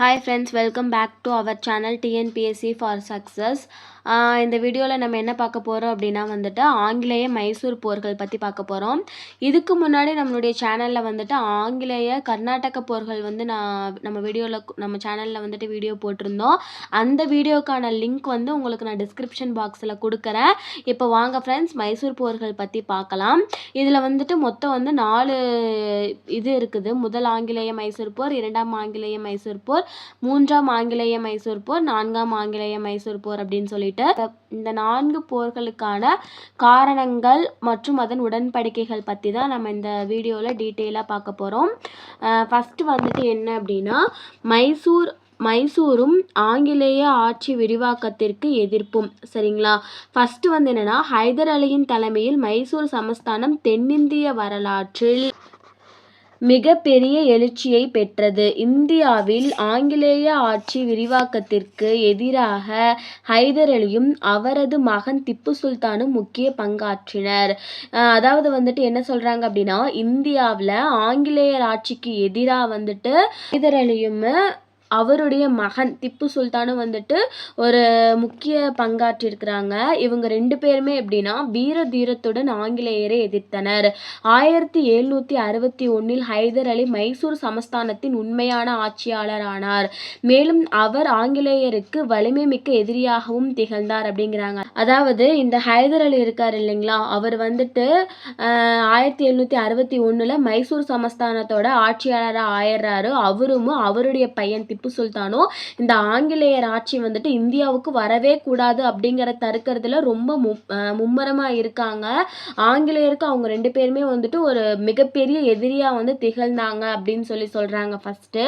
Hi friends, welcome back to our channel TNPSC for success. இந்த வீடியோவில் நம்ம என்ன பார்க்க போகிறோம் அப்படின்னா ஆங்கிலேய மைசூர் போர்கள் பற்றி பார்க்க போகிறோம். இதுக்கு முன்னாடி நம்மளுடைய சேனலில் ஆங்கிலேய கர்நாடக போர்கள் நம்ம சேனலில் வீடியோ போட்டிருந்தோம். அந்த வீடியோக்கான லிங்க் உங்களுக்கு நான் டிஸ்கிரிப்ஷன் பாக்ஸில் கொடுக்குறேன். இப்போ வாங்க ஃப்ரெண்ட்ஸ், மைசூர் போர்கள் பற்றி பார்க்கலாம். இதில் மொத்தம் 4 இது இருக்குது. முதல் ஆங்கிலேய மைசூர் போர், இரண்டாம் ஆங்கிலேய மைசூர் போர், மூன்றாம் ஆங்கிலேய மைசூர் போர், நான்காம் ஆங்கிலேய மைசூர் போர் அப்படின்னு சொல்லிட்டு இந்த 4 போர்களுக்கான காரணங்கள் மற்றும் அதன் உடன்படிக்கைகள் பற்றி தான் நம்ம இந்த வீடியோவில் டீட்டெயிலாக பார்க்க போகிறோம். ஃபஸ்ட்டு என்ன அப்படின்னா, மைசூரும் ஆங்கிலேய ஆட்சி விரிவாக்கத்திற்கு எதிர்ப்பும். சரிங்களா? ஃபஸ்ட்டு என்னென்னா, ஹைதர் அலியின் தலைமையில் மைசூர் சமஸ்தானம் தென்னிந்திய வரலாற்றில் மிகப்பெரிய எழுச்சியை பெற்றது. இந்தியாவில் ஆங்கிலேய ஆட்சி விரிவாக்கத்திற்கு எதிராக ஹைதர் அலியும் அவரது மகன் திப்பு சுல்தானும் முக்கிய பங்காற்றினர். அதாவது என்ன சொல்றாங்க அப்படின்னா, இந்தியாவில் ஆங்கிலேயர் ஆட்சிக்கு எதிராக ஹைதர் அலியும் அவருடைய மகன் திப்பு சுல்தானும் ஒரு முக்கிய பங்காற்றிருக்கிறாங்க. இவங்க 2 பேருமே எப்படின்னா வீர தீரத்துடன் ஆங்கிலேயரை எதிர்த்தனர். 1761 ஹைதர் அலி மைசூர் சமஸ்தானத்தின் உண்மையான ஆட்சியாளர் ஆனார். மேலும் அவர் ஆங்கிலேயருக்கு வலிமை மிக்க எதிரியாகவும் திகழ்ந்தார் அப்படிங்கிறாங்க. அதாவது இந்த ஹைதர் அலி இருக்கார் இல்லைங்களா, அவர் 1761 மைசூர் சமஸ்தானத்தோட ஆட்சியாளராக ஆயிடுறாரு. அவரும் அவருடைய பையன் திப்பு சுல்தானும் இந்த ஆங்கிலேயர் ஆட்சி இந்தியாவுக்கு வரவே கூடாது அப்படிங்கிற தடுக்கிறதுல ரொம்ப மும்முரமாக இருக்காங்க. ஆங்கிலேயருக்கு அவங்க 2 பேருமே ஒரு மிகப்பெரிய எதிரியாக திகழ்ந்தாங்க அப்படின்னு சொல்கிறாங்க. ஃபஸ்ட்டு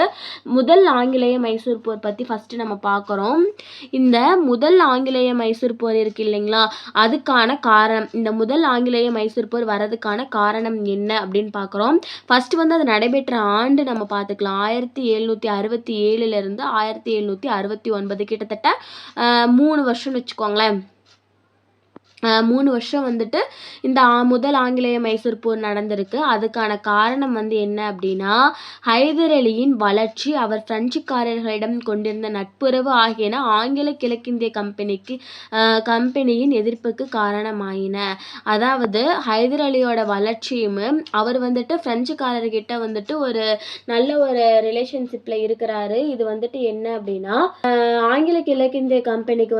முதல் ஆங்கிலேய மைசூர் போர் பற்றி ஃபஸ்ட்டு நம்ம பார்க்குறோம். இந்த முதல் ஆங்கிலேய மைசூர் போர் இருக்கு இல்லைங்களா, அதுக்கான காரணம், இந்த முதல் ஆங்கிலேய மைசூர் போர் வரதுக்கான காரணம் என்ன அப்படின்னு பார்க்குறோம். ஃபஸ்ட்டு அது நடைபெற்ற ஆண்டு நம்ம பார்த்துக்கலாம். 1767 இருந்து 1769, கிட்டத்தட்ட 3 வருஷம்னு வச்சுக்கோங்களேன். 3 வருஷம் இந்த முதல் ஆங்கிலேய மைசூர் போர் நடந்திருக்கு. அதுக்கான காரணம் என்ன அப்படின்னா, ஹைதர் அலியின் வளர்ச்சி, அவர் பிரெஞ்சுக்காரர்களிடம் கொண்டிருந்த நட்புறவு ஆகியன ஆங்கில கிழக்கிந்திய கம்பெனியின் எதிர்ப்புக்கு காரணமாயின. அதாவது ஹைதர் அலியோட வளர்ச்சியும் அவர் பிரெஞ்சுக்காரர்கிட்ட ஒரு நல்ல ஒரு ரிலேஷன்ஷிப்ல இருக்கிறாரு. இது என்ன அப்படின்னா, ஆங்கில கிழக்கிந்திய கம்பெனிக்கு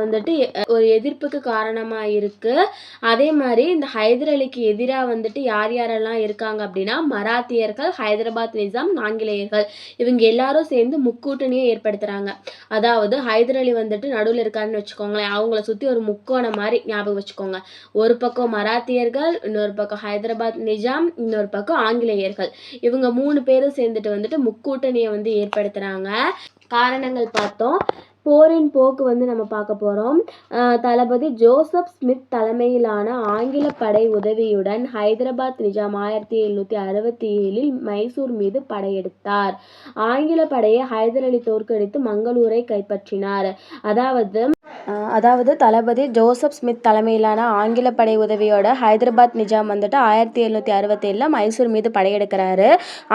ஒரு எதிர்ப்புக்கு காரணமா இருக்கு. அதே மாதிரி இந்த ஹைதர் அலிக்கு எதிராக யார் யாரெல்லாம் இருக்காங்க அப்படின்னா, மராத்தியர்கள், ஹைதராபாத் நிஜாம், ஆங்கிலேயர்கள், இவங்க எல்லாரும் சேர்ந்து முக்கூட்டணியை ஏற்படுத்துறாங்க. அதாவது ஹைதர் அலி நடுவில் இருக்காருன்னு வச்சுக்கோங்களேன். அவங்கள சுற்றி ஒரு முக்கோணம் மாதிரி ஞாபகம் வச்சுக்கோங்க. ஒரு பக்கம் மராத்தியர்கள், இன்னொரு பக்கம் ஹைதராபாத் நிஜாம், இன்னொரு பக்கம் ஆங்கிலேயர்கள். இவங்க 3 பேரும் சேர்ந்துட்டு முக்கூட்டணியை ஏற்படுத்துறாங்க. காரணங்கள் பார்த்தோம். போரின் போக்கு நம்ம பார்க்க போகிறோம். தளபதி ஜோசப் ஸ்மித் தலைமையிலான ஆங்கில படை உதவியுடன் ஹைதராபாத் நிஜாம் 1767 மைசூர் மீது படையெடுத்தார். ஆங்கில படையை ஹைதர் அலி தோற்கடித்து மங்களூரை கைப்பற்றினார். அதாவது தளபதி ஜோசப் ஸ்மித் தலைமையிலான ஆங்கில படை உதவியோட ஹைதராபாத் நிஜாம் 1767 மைசூர் மீது படையெடுக்கிறாரு.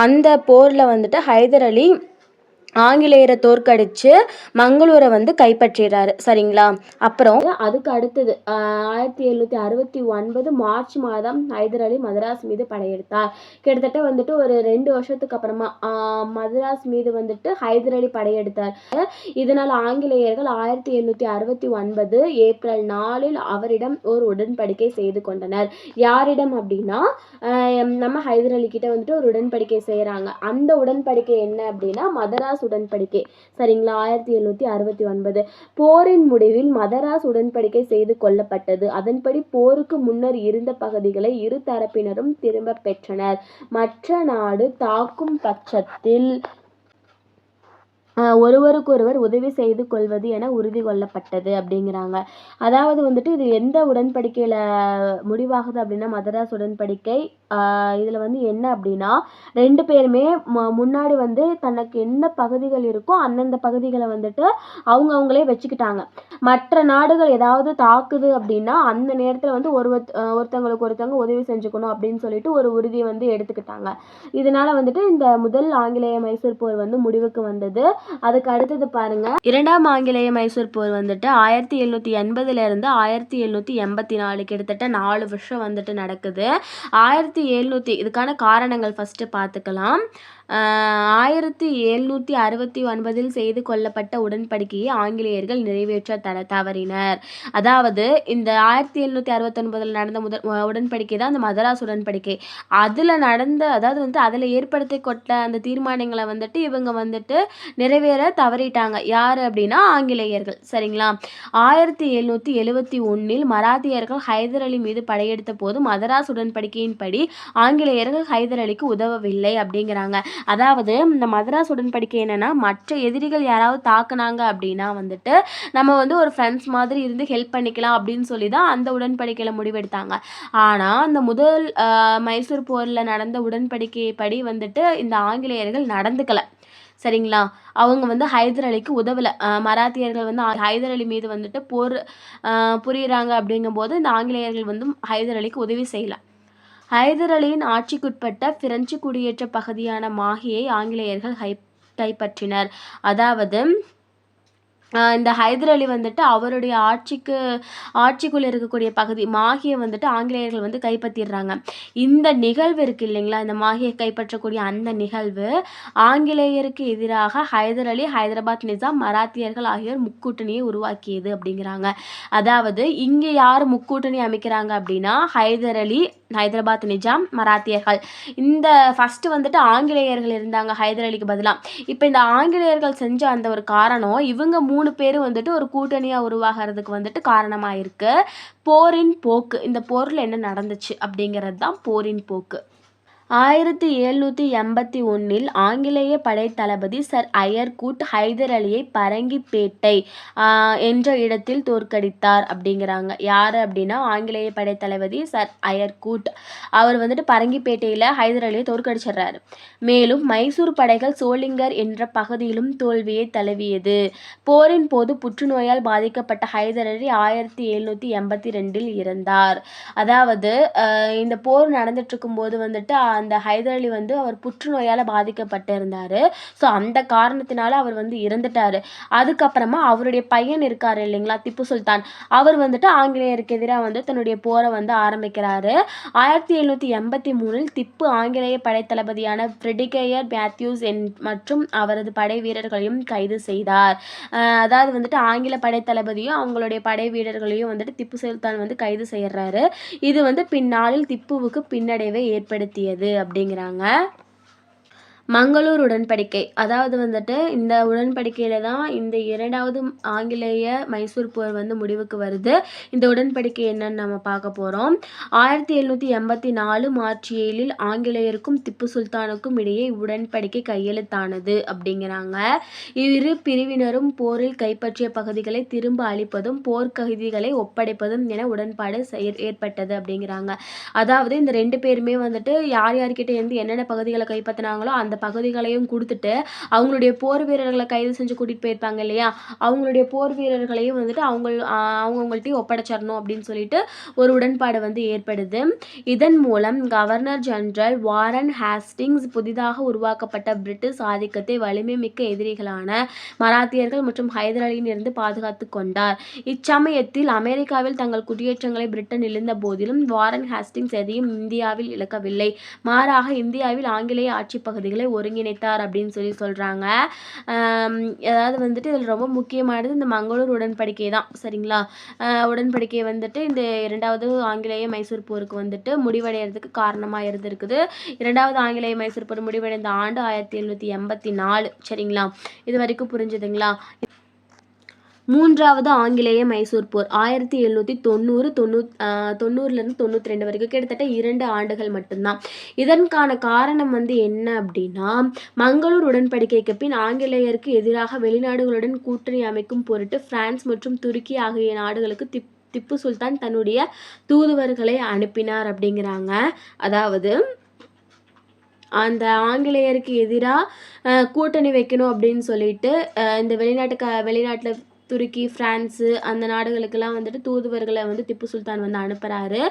அந்த போரில் ஹைதர் அலி ஆங்கிலேயரை தோற்கடிச்சு மங்களூரை கைப்பற்றிடுறாரு. சரிங்களா? அப்புறம் அதுக்கு அடுத்தது 1769 மார்ச் மாதம் ஹைதர் அலி மதராஸ் மீது படையெடுத்தார். கிட்டத்தட்ட ஒரு 2 வருஷத்துக்கு அப்புறமா மதராஸ் மீது ஹைதர் அலி படையெடுத்தார். இதனால் ஆங்கிலேயர்கள் 1769 ஏப்ரல் 4 அவரிடம் ஒரு உடன்படிக்கை செய்து கொண்டனர். யாரிடம் அப்படின்னா, நம்ம ஹைதர் அலி கிட்ட ஒரு உடன்படிக்கை செய்யறாங்க. அந்த உடன்படிக்கை என்ன அப்படின்னா, மதராஸ் உடன்படிக்கை. சரிங்களா? 1769 போரின் முடிவில் மதராஸ் உடன்படிக்கை செய்து கொள்ளப்பட்டது. அதன்படி போருக்கு முன்னர் இருந்த பகுதிகளை இரு தரப்பினரும் திரும்ப பெற்றனர். மற்ற நாடு தாக்கும் பட்சத்தில் ஒருவருக்கொருவர் உதவி செய்து கொள்வது என உறுதி கொள்ளப்பட்டது அப்படிங்கிறாங்க. அதாவது இது எந்த உடன்படிக்கையில் முடிவாகுது அப்படின்னா, மதராஸ் உடன்படிக்கை இதில் வந்து என்ன அப்படின்னா 2 பேருமே முன்னாடி வந்து தனக்கு என்ன பகுதிகள் இருக்கோ அந்தந்த பகுதிகளை வந்துட்டு அவங்களே வச்சுக்கிட்டாங்க. மற்ற நாடுகள் ஏதாவது தாக்குது அப்படின்னா அந்த நேரத்தில் வந்து ஒருத்தவங்களுக்கு ஒருத்தவங்க உதவி செஞ்சுக்கணும் அப்படின்னு சொல்லிட்டு ஒரு உறுதியை வந்து எடுத்துக்கிட்டாங்க. இதனால வந்துட்டு இந்த முதல் ஆங்கிலேய மைசூர் போர் வந்து முடிவுக்கு வந்தது. அதுக்கு அடுத்தது பாருங்க, இரண்டாம் ஆங்கிலேய மைசூர் போர் வந்துட்டு 1780 இருந்து 1784 கிட்டத்தட்ட 4 வருஷம் வந்துட்டு நடக்குது. 1700 இதுக்கான காரணங்கள் ஃபர்ஸ்ட் பார்த்துக்கலாம். 1769 செய்து கொள்ளப்பட்ட உடன்படிக்கையை ஆங்கிலேயர்கள் நிறைவேற்ற தவறினர். அதாவது இந்த 1769 நடந்த உடன்படிக்கை தான் அந்த மதராஸ் உடன்படிக்கை. அதில் அதாவது வந்து அதில் ஏற்படுத்தி கொட்ட அந்த தீர்மானங்களை வந்துட்டு இவங்க வந்துட்டு நிறைவேற தவறிட்டாங்க. யார் அப்படின்னா ஆங்கிலேயர்கள். சரிங்களா? 1771 மராத்தியர்கள் ஹைதர் அலி மீது படையெடுத்த போது மதராஸ் உடன்படிக்கையின்படி ஆங்கிலேயர்கள் ஹைதர் அலிக்கு உதவவில்லை அப்படிங்கிறாங்க. அதாவது இந்த மதராஸ் உடன்படிக்கை என்னன்னா, மற்ற எதிரிகள் யாராவது தாக்குனாங்க அப்படின்னா வந்துட்டு நம்ம வந்து ஒரு ஃப்ரெண்ட்ஸ் மாதிரி இருந்து ஹெல்ப் பண்ணிக்கலாம் அப்படின்னு சொல்லி தான் அந்த உடன்படிக்கையில முடிவெடுத்தாங்க. ஆனால் அந்த முதல் மைசூர் போரில் நடந்த உடன்படிக்கை படி வந்துட்டு இந்த ஆங்கிலேயர்கள் நடந்துக்கல. சரிங்களா? அவங்க வந்து ஹைதர் அலிக்கு உதவலை. மராத்தியர்கள் வந்து ஹைதர் அலி மீது வந்துட்டு போர் புரியுறாங்க அப்படிங்கும்போது இந்த ஆங்கிலேயர்கள் வந்து ஹைதர் அலிக்கு உதவி செய்யலை. ஹைதர் அலியின் ஆட்சிக்குட்பட்ட பிரெஞ்சு குடியேற்ற பகுதியான மாஹியை ஆங்கிலேயர்கள் கைப்பற்றினர். அதாவது இந்த ஹைதர் அலி வந்துட்டு அவருடைய ஆட்சிக்குள்ளே இருக்கக்கூடிய பகுதி மாஹியை வந்துட்டு ஆங்கிலேயர்கள் வந்து கைப்பற்றிடுறாங்க. இந்த நிகழ்வு இருக்கு இல்லைங்களா, இந்த மாஹியை கைப்பற்றக்கூடிய அந்த நிகழ்வு ஆங்கிலேயருக்கு எதிராக ஹைதர் அலி, ஹைதராபாத் நிஜாம், மராத்தியர்கள் ஆகியோர் முக்கூட்டணியை உருவாக்கியது அப்படிங்கிறாங்க. அதாவது இங்கே யார் முக்கூட்டணி அமைக்கிறாங்க அப்படின்னா ஹைதர் அலி, ஹைதராபாத் நிஜாம், மராத்தியர்கள். இந்த ஃபர்ஸ்ட் வந்துட்டு ஆங்கிலேயர்கள் இருந்தாங்க ஹைதர் அலிக்கு பதிலாக. இப்போ இந்த ஆங்கிலேயர்கள் செஞ்ச அந்த ஒரு காரணம் இவங்க 3 பேரும் வந்துட்டு ஒரு கூட்டணியாக உருவாகிறதுக்கு வந்துட்டு காரணமாக இருக்கு. போரின் போக்கு. இந்த போரில் என்ன நடந்துச்சு அப்படிங்கிறது தான் போரின் போக்கு. 1781 ஆங்கிலேய படைத்தளபதி சர் அயர்கூட் ஹைதர் அலியை பரங்கிப்பேட்டை என்ற இடத்தில் தோற்கடித்தார் அப்படிங்கிறாங்க. யார் அப்படின்னா ஆங்கிலேய படைத்தளபதி சர் அயர்கூட். அவர் வந்துட்டு பரங்கிப்பேட்டையில் ஹைதர் அலியை தோற்கடிச்சிடுறாரு. மேலும் மைசூர் படைகள் சோளிங்கர் என்ற பகுதியிலும் தோல்வியை தழுவியது. போரின் போது புற்றுநோயால் பாதிக்கப்பட்ட ஹைதர் அலி 1782 இறந்தார். அதாவது இந்த போர் நடந்துட்டு இருக்கும் போது வந்துட்டு அந்த ஹைதர் அலி வந்து அவர் புற்றுநோயால் பாதிக்கப்பட்டிருந்தார். ஸோ அந்த காரணத்தினால அவர் வந்து இறந்துட்டார். அதுக்கப்புறமா அவருடைய பையன் இருக்கார் இல்லைங்களா, திப்பு சுல்தான், அவர் வந்துட்டு ஆங்கிலேயருக்கு எதிராக வந்து தன்னுடைய போரை வந்து ஆரம்பிக்கிறாரு. 1783 திப்பு ஆங்கிலேய படைத்தளபதியான பிரிகேடியர் மேத்யூஸ் மற்றும் அவரது படை வீரர்களையும் கைது செய்தார். அதாவது வந்துட்டு ஆங்கில படைத்தளபதியும் அவங்களுடைய படை வீரர்களையும் வந்துட்டு திப்பு சுல்தான் வந்து கைது செய்யறாரு. இது வந்து பின்னாளில் திப்புவுக்கு பின்னடைவை ஏற்படுத்தியது அப்படிங்கிறாங்க. மங்களூர் உடன்படிக்கை. அதாவது வந்துட்டு இந்த உடன்படிக்கையில் தான் இந்த இரண்டாவது ஆங்கிலேய மைசூர் போர் வந்து முடிவுக்கு வருது. இந்த உடன்படிக்கை என்னன்னு நம்ம பார்க்க போகிறோம். 1784 மார்ச் 7 ஆங்கிலேயருக்கும் திப்பு சுல்தானுக்கும் இடையே உடன்படிக்கை கையெழுத்தானது அப்படிங்கிறாங்க. இரு பிரிவினரும் போரில் கைப்பற்றிய பகுதிகளை திரும்ப அளிப்பதும் போர்க்கைதிகளை ஒப்படைப்பதும் என உடன்பாடு ஏற்பட்டது அப்படிங்கிறாங்க. அதாவது இந்த 2 பேருமே வந்துட்டு யார்கிட்ட இருந்து என்னென்ன பகுதிகளை கைப்பற்றினாங்களோ அந்த பகுதிகளையும் கொடுத்துட்டு அவங்களுடைய போர் வீரர்களை கைது செஞ்சு கூட்டிட்டு போயிருப்பாங்க இல்லையா, அவங்களுடைய போர் வீரர்களையும் வந்துட்டு அவங்கள்ட்டையும் ஒப்படைச்சிடணும் அப்படின்னு சொல்லிட்டு ஒரு உடன்பாடு வந்து ஏற்படுது. இதன் மூலம் கவர்னர் ஜெனரல் வாரன் ஹேஸ்டிங்ஸ் புதிதாக உருவாக்கப்பட்ட பிரிட்டிஷ் ஆதிக்கத்தை வலிமை மிக்க எதிரிகளான மராத்தியர்கள் மற்றும் ஹைதர் அலியின் இருந்து பாதுகாத்து கொண்டார். இச்சமயத்தில் அமெரிக்காவில் தங்கள் குடியேற்றங்களை பிரிட்டன் இழந்த போதிலும் வாரன் ஹேஸ்டிங்ஸ் எதையும் இந்தியாவில் இழக்கவில்லை. மாறாக இந்தியாவில் ஆங்கிலேய ஆட்சி பகுதிகளை ஒருங்கிணைத்தார் அப்படின்னு சொல்றாங்க. அதாவது வந்துட்டு இதில் ரொம்ப முக்கியமானது இந்த மங்களூர் உடன்படிக்கை தான். சரிங்களா? உடன்படிக்கை வந்துட்டு இந்த இரண்டாவது ஆங்கிலேய மைசூர் போருக்கு வந்துட்டு முடிவடைகிறதுக்கு காரணமாக இருந்திருக்குது. இரண்டாவது ஆங்கிலேய மைசூர் போர் முடிவடைந்த ஆண்டு 1784. சரிங்களா? இது வரைக்கும் புரிஞ்சுதுங்களா? மூன்றாவது ஆங்கிலேய மைசூர் போர் 1790 92 வரைக்கும் கிட்டத்தட்ட 2 ஆண்டுகள் மட்டும்தான். இதற்கான காரணம் வந்து என்ன அப்படின்னா மங்களூர் உடன்படிக்கைக்கு பின் ஆங்கிலேயருக்கு எதிராக வெளிநாடுகளுடன் கூட்டணி அமைக்கும் பொருட்டு பிரான்ஸ் மற்றும் துருக்கி ஆகிய நாடுகளுக்கு திப்பு சுல்தான் தன்னுடைய தூதுவர்களை அனுப்பினார் அப்படிங்கிறாங்க. அதாவது அந்த ஆங்கிலேயருக்கு எதிராக கூட்டணி வைக்கணும் அப்படின்னு சொல்லிட்டு இந்த வெளிநாட்டில் துருக்கி, பிரான்ஸு அந்த நாடுகளுக்கெல்லாம் வந்துட்டு தூதுவர்களை வந்து திப்பு சுல்தான் வந்து அனுப்புகிறாரு.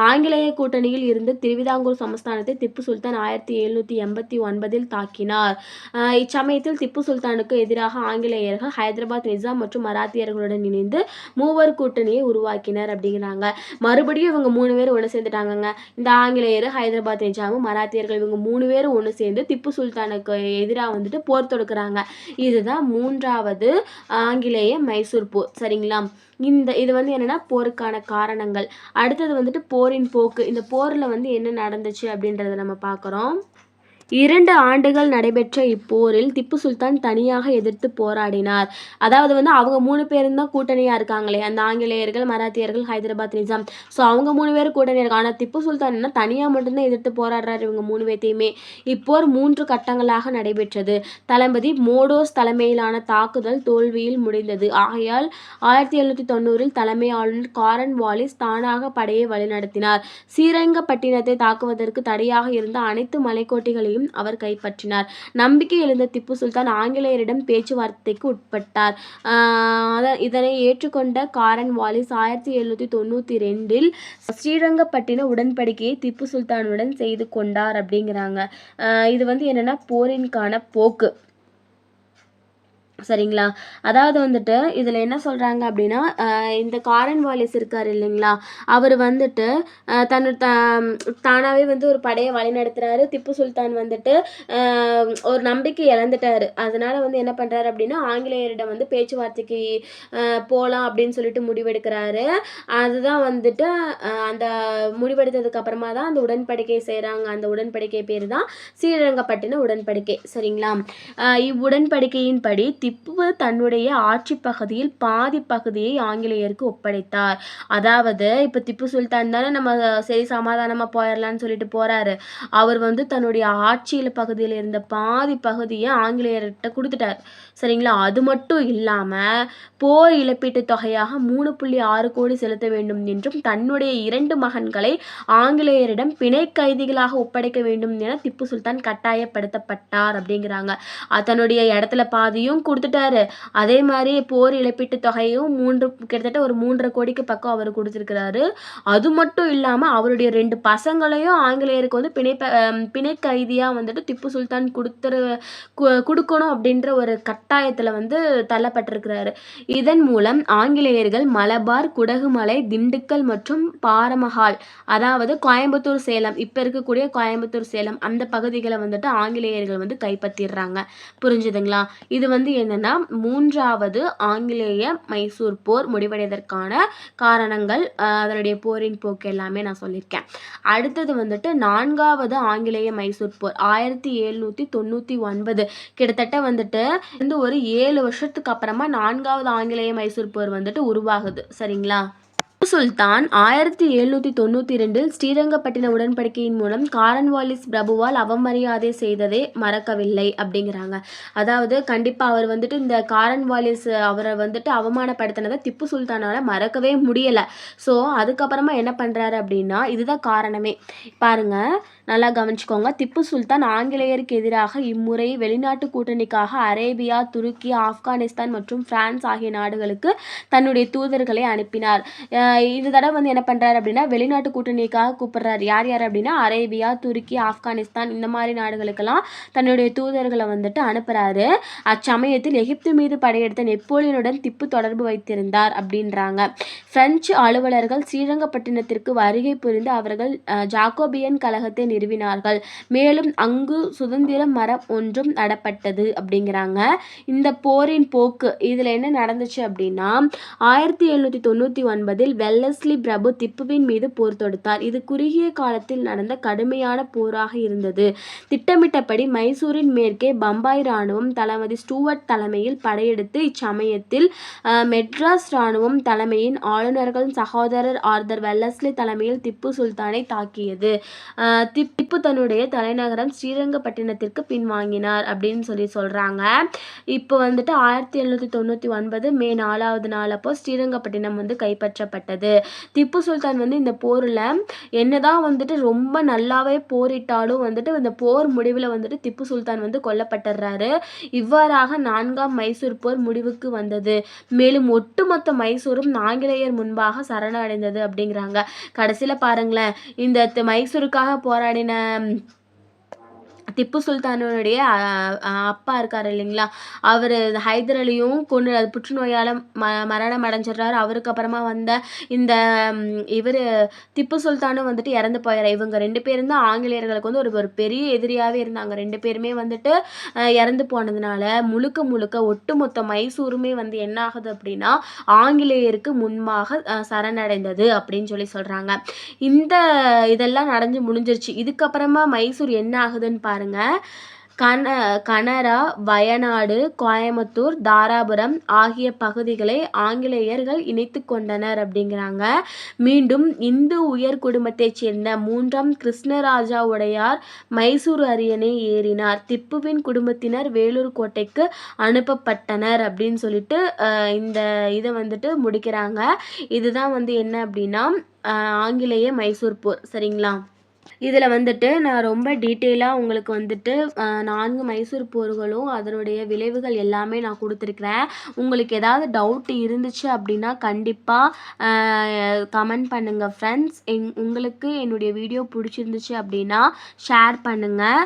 ஆங்கிலேய கூட்டணியில் இருந்து திருவிதாங்கூர் சமஸ்தானத்தை திப்பு சுல்தான் 1789 தாக்கினார். இச்சமயத்தில் திப்பு சுல்தானுக்கு எதிராக ஆங்கிலேயர்கள் ஹைதராபாத் நிஜாம் மற்றும் மராத்தியர்களுடன் இணைந்து மூவர் கூட்டணியை உருவாக்கினர் அப்படிங்கிறாங்க. மறுபடியும் இவங்க 3 பேர் ஒன்று சேர்ந்துட்டாங்கங்க. இந்த ஆங்கிலேயர், ஹைதராபாத் நிஜாமும், மராத்தியர்கள் இவங்க 3 பேரும் ஒன்று சேர்ந்து திப்பு சுல்தானுக்கு எதிராக வந்துட்டு போர் தொடுக்கிறாங்க. இதுதான் 3வது ஆங்கிலேய மைசூர் போர். சரிங்களா? இது வந்து என்னன்னா போருக்கான காரணங்கள். அடுத்தது வந்துட்டு போரின் போக்கு. இந்த போரில் வந்து என்ன நடந்துச்சு அப்படின்றத நம்ம பார்க்குறோம். 2 ஆண்டுகள் நடைபெற்ற இப்போரில் திப்பு சுல்தான் தனியாக எதிர்த்து போராடினார். அதாவது வந்து அவங்க 3 பேரும் தான் கூட்டணியாக இருக்காங்களே, அந்த ஆங்கிலேயர்கள், மராத்தியர்கள், ஹைதராபாத் நிஜாம். ஸோ அவங்க 3 பேரும் கூட்டணி இருக்காங்க. ஆனால் திப்பு சுல்தான் என்ன தனியாக மட்டும்தான் எதிர்த்து போராடுறாரு இவங்க 3 பேர்த்தையுமே. இப்போர் 3 கட்டங்களாக நடைபெற்றது. தளபதி மோடோஸ் தலைமையிலான தாக்குதல் தோல்வியில் முடிந்தது. ஆகையால் 1790 தலைமை ஆளுநர் காரன் வாலிஸ் தானாக படையை வழிநடத்தினார். ஸ்ரீரங்கப்பட்டினத்தை தாக்குவதற்கு தடையாக இருந்த அனைத்து மலைக்கோட்டைகளையும் அவர் கைப்பற்றினார். நம்பிக்கை எழுந்த திப்பு சுல்தான் ஆங்கிலேயரிடம் பேச்சுவார்த்தைக்கு உட்பட்டார். இதனை ஏற்றுக்கொண்ட காரன் வாலிஸ் 1792 ஸ்ரீரங்கப்பட்டின உடன்படிக்கையை திப்பு சுல்தானுடன் செய்து கொண்டார் அப்படிங்கிறாங்க. இது வந்து என்னன்னா போரின்கான போக்கு. சரிங்களா? அதாவது வந்துட்டு இதில் என்ன சொல்கிறாங்க அப்படின்னா, இந்த காரன் வாலிஸ் இருக்கார் இல்லைங்களா, அவர் வந்துட்டு தானாகவே வந்து ஒரு படையை வழிநடத்துகிறாரு. திப்பு சுல்தான் வந்துட்டு ஒரு நம்பிக்கை இழந்துட்டார். அதனால் வந்து என்ன பண்ணுறாரு அப்படின்னா, ஆங்கிலேயரிடம் வந்து பேச்சுவார்த்தைக்கு போகலாம் அப்படின்னு சொல்லிட்டு முடிவெடுக்கிறாரு. அதுதான் வந்துட்டு அந்த முடிவெடுத்ததுக்கு அப்புறமா தான் அந்த உடன்படிக்கை செய்கிறாங்க. அந்த உடன்படிக்கை பேர் தான் ஸ்ரீரங்கப்பட்டின உடன்படிக்கை. சரிங்களா? இவ்வுடன்படிக்கையின்படி திப்பு தன்னுடைய ஆட்சி பகுதியில் பாதி பகுதியை ஆங்கிலேயருக்கு ஒப்படைத்தார். அதாவது இப்போ திப்பு சுல்தான் தானே நம்ம சரி சமாதானமாக போயிடலான்னு சொல்லிட்டு போறாரு. அவர் வந்து தன்னுடைய ஆட்சியில் பகுதியில் இருந்த பாதி பகுதியை ஆங்கிலேயர்கிட்ட கொடுத்துட்டார். சரிங்களா? அது மட்டும் இல்லாமல் போர் இழப்பீட்டு தொகையாக 3.6 கோடி செலுத்த வேண்டும் என்றும் தன்னுடைய 2 மகன்களை ஆங்கிலேயரிடம் பிணை கைதிகளாக ஒப்படைக்க வேண்டும் என திப்பு சுல்தான் கட்டாயப்படுத்தப்பட்டார் அப்படிங்கிறாங்க. தன்னுடைய இடத்துல பாதியும் கொடுத்துட்டாரு. அதே மாதிரி போர் இழப்பீட்டு தொகையும் கிட்டத்தட்ட ஒரு 3.5 கோடிக்கு பக்கம் அவர் கொடுத்துருக்கிறாரு. அது மட்டும் இல்லாமல் அவருடைய 2 பசங்களையும் ஆங்கிலேயருக்கு வந்து பிணை கைதியாக வந்துட்டு திப்பு சுல்தான் கொடுக்கணும் அப்படின்ற ஒரு கட்டாயத்தில் வந்து தள்ளப்பட்டிருக்கிறாரு. இதன் மூலம் ஆங்கிலேயர்கள் மலபார், குடகுமலை, திண்டுக்கல் மற்றும் பாரமஹால், அதாவது கோயம்புத்தூர், சேலம், இப்போ இருக்கக்கூடிய கோயம்புத்தூர், சேலம் அந்த பகுதிகளை வந்துட்டு ஆங்கிலேயர்கள் வந்து கைப்பற்றிடுறாங்க. புரிஞ்சுதுங்களா? இது வந்து என்னன்னா 3வது ஆங்கிலேய மைசூர் போர் முடிவடைவதற்கான காரணங்கள், அதனுடைய போரின் போக்கு எல்லாமே நான் சொல்லியிருக்கேன். அடுத்தது வந்துட்டு 4வது ஆங்கிலேய மைசூர் போர் 1799. கிட்டத்தட்ட வந்துட்டு ஒரு 7 வருஷத்துக்கு அப்புறமா 4வது ஆங்கிலேய மைசூர் போர் வந்துட்டு உருவாகுது. சரிங்களா? திப்பு சுல்தான் 1792 ஸ்ரீரங்கப்பட்டின உடன்படிக்கையின் மூலம் காரன் வாலிஸ் பிரபுவால் அவமரியாதை செய்ததை மறக்கவில்லை அப்படிங்கிறாங்க. அதாவது கண்டிப்பாக அவர் வந்துட்டு இந்த காரன் வாலிஸ் அவரை வந்துட்டு அவமானப்படுத்தினதை திப்பு சுல்தானால் மறக்கவே முடியலை. ஸோ அதுக்கப்புறமா என்ன பண்ணுறாரு அப்படின்னா, இதுதான் காரணமே. பாருங்க, நல்லா கவனிச்சுக்கோங்க. திப்பு சுல்தான் ஆங்கிலேயருக்கு எதிராக இம்முறை வெளிநாட்டு கூட்டணிக்காக அரேபியா, துருக்கி, ஆப்கானிஸ்தான் மற்றும் பிரான்ஸ் ஆகிய நாடுகளுக்கு தன்னுடைய தூதர்களை அனுப்பினார். இந்த தடவை வந்து என்ன பண்ணுறாரு அப்படின்னா, வெளிநாட்டு கூட்டணிக்காக கூப்பிடுறாரு. யார் யார் அப்படின்னா அரேபியா, துருக்கி, ஆப்கானிஸ்தான் இந்த மாதிரி நாடுகளுக்கெல்லாம் தன்னுடைய தூதர்களை வந்துட்டு அனுப்புகிறாரு. அச்சமயத்தில் எகிப்து மீது படையெடுத்த நெப்போலியனுடன் திப்பு தொடர்பு வைத்திருந்தார் அப்படின்றாங்க. பிரெஞ்சு அலுவலர்கள் ஸ்ரீரங்கப்பட்டினத்திற்கு வருகை புரிந்து அவர்கள் ஜாக்கோபியன் கழகத்தை நிறுவினார்கள். மேலும் அங்கு சுதந்திர மரம் ஒன்றும் நடப்பட்டது அப்படிங்கிறாங்க. இந்த போரின் போக்கு இதில் என்ன நடந்துச்சு அப்படின்னா, 1799 வெல்லஸ்லி பிரபு திப்புவின் மீது போர் தொடுத்தார். இது குறுகிய காலத்தில் நடந்த கடுமையான போராக இருந்தது. திட்டமிட்டபடி மைசூரின் மேற்கே பம்பாய் இராணுவம் தளபதி ஸ்டூவர்ட் தலைமையில் படையெடுத்து இச்சமயத்தில் மெட்ராஸ் இராணுவம் தலைமையின் ஆளுநர்கள் சகோதரர் ஆர்தர் வெல்லஸ்லி தலைமையில் திப்பு சுல்தானை தாக்கியது. திப்பு தன்னுடைய தலைநகரம் ஸ்ரீரங்கப்பட்டினத்திற்கு பின்வாங்கினார் அப்படின்னு சொல்றாங்க. இப்போ வந்துட்டு 1799 மே 4வது நாள் அப்போ ஸ்ரீரங்கப்பட்டினம் வந்து கைப்பற்றப்பட்டது. திப்பு சுல்தான் வந்து இந்த போரில் என்னதான் வந்துட்டு ரொம்ப நல்லாவே போரிட்டாலும் வந்துட்டு இந்த போர் முடிவில் வந்துட்டு திப்பு சுல்தான் வந்து கொல்லப்பட்டுறாரு. இவ்வாறாக 4ஆம் மைசூர் போர் முடிவுக்கு வந்தது. மேலும் ஒட்டுமொத்த மைசூரும் ஆங்கிலேயர் முன்பாக சரணடைந்தது அப்படிங்கிறாங்க. கடைசியில் பாருங்களேன், இந்த மைசூருக்காக போராடின திப்பு சுல்தானுடைய அப்பா இருக்கார் இல்லைங்களா, அவர் ஹைதர் அலியும் புற்றுநோயால் மரணம் அடைஞ்சிடுறாரு. அவருக்கு அப்புறமா வந்த இந்த இவர் திப்பு சுல்தானும் வந்துட்டு இறந்து போயிடுறார். இவங்க 2 பேரும் தான் ஆங்கிலேயர்களுக்கு வந்து ஒரு பெரிய எதிரியாகவே இருந்தாங்க. 2 பேருமே வந்துட்டு இறந்து போனதுனால முழுக்க ஒட்டுமொத்த மைசூருமே வந்து என்ன ஆகுது அப்படின்னா ஆங்கிலேயருக்கு முன்பாக சரணடைந்தது அப்படின்னு சொல்கிறாங்க. இந்த இதெல்லாம் நடந்து முடிஞ்சிருச்சு. இதுக்கப்புறமா மைசூர் என்ன ஆகுதுன்னு பாருங்க. கனரா, வயநாடு, கோயம்புத்தூர், தாராபுரம் ஆகிய பகுதிகளை ஆங்கிலேயர்கள் இணைத்து கொண்டனர் அப்படிங்கிறாங்க. மீண்டும் இந்து உயர் குடும்பத்தைச் சேர்ந்த 3ஆம் கிருஷ்ணராஜா உடையார் மைசூர் அரியணை ஏறினார். திப்புவின் குடும்பத்தினர் வேலூர் கோட்டைக்கு அனுப்பப்பட்டனர் அப்படின்னு சொல்லிட்டு இந்த இதை வந்துட்டு முடிக்கிறாங்க. இதுதான் வந்து என்ன அப்படின்னா ஆங்கிலேய மைசூர் போர். சரிங்களா? இதில் வந்துட்டு நான் ரொம்ப டீட்டெயிலாக உங்களுக்கு வந்துட்டு 4 மைசூர் போர்களும் அதனுடைய விளைவுகள் எல்லாமே நான் கொடுத்துருக்குறேன். உங்களுக்கு ஏதாவது டவுட் இருந்துச்சு அப்படின்னா கண்டிப்பாக கமெண்ட் பண்ணுங்கள் ஃப்ரெண்ட்ஸ். உங்களுக்கு என்னுடைய வீடியோ பிடிச்சிருந்துச்சு அப்படின்னா ஷேர் பண்ணுங்கள்.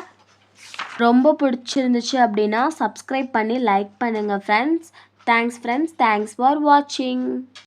ரொம்ப பிடிச்சிருந்துச்சு அப்படின்னா சப்ஸ்கிரைப் பண்ணி லைக் பண்ணுங்கள் friends. Thanks friends. Thanks for வாட்சிங்.